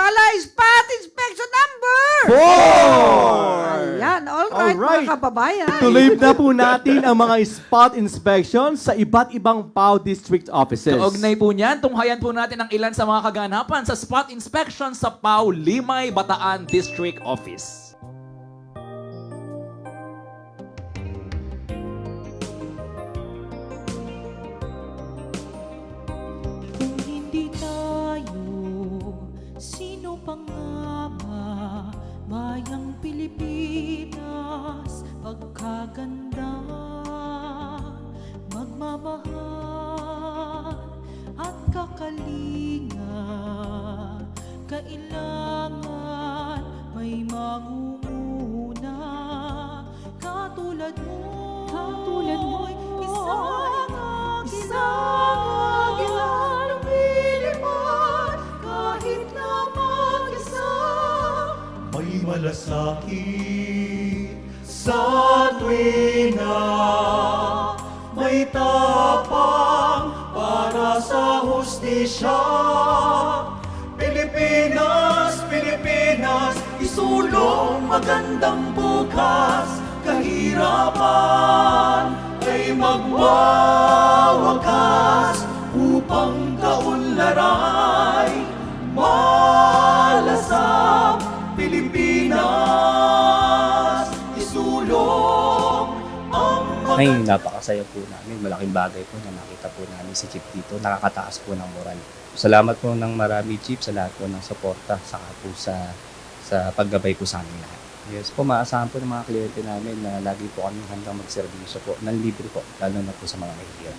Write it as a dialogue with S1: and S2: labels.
S1: pala, spot inspection number
S2: 4!
S1: Ayan, alright mga kababayan.
S2: Tuloy na po natin ang mga spot inspection sa iba't ibang PAO district offices.
S3: Kaugnay po niyan, tunghayan po natin ang ilan sa mga kaganapan sa spot inspection sa PAO Limay, Bataan District Office.
S4: Kung hindi tayo, sino pa nga ba? Bayang Pilipinas, pagkaganda, magmamahal at kakalinga. Kailangan may mangunguna katulad mo'y isang agilan ng Pilipan, kahit na mag-isa.
S5: May malasakit sa tuwina, may tapang para sa hustisya. Pilipinas, Pilipinas, isulong magandang bukas. Kahirapan ay magwawakas upang kaunlaray malasap. Pilipinas, isulong ang
S6: Ay, napakasaya po namin. Malaking bagay po na nakita po namin si Chief dito. Nakakataas po ng moral. Salamat po ng marami, Chief, sa lahat po ng suporta, saka po sa paggabay po sa amin lahat. Yes po, maasahan po ng mga kliyente namin na lagi po kami handang magserbisyo po, ng libre po, lalo na po sa mga mahihirap.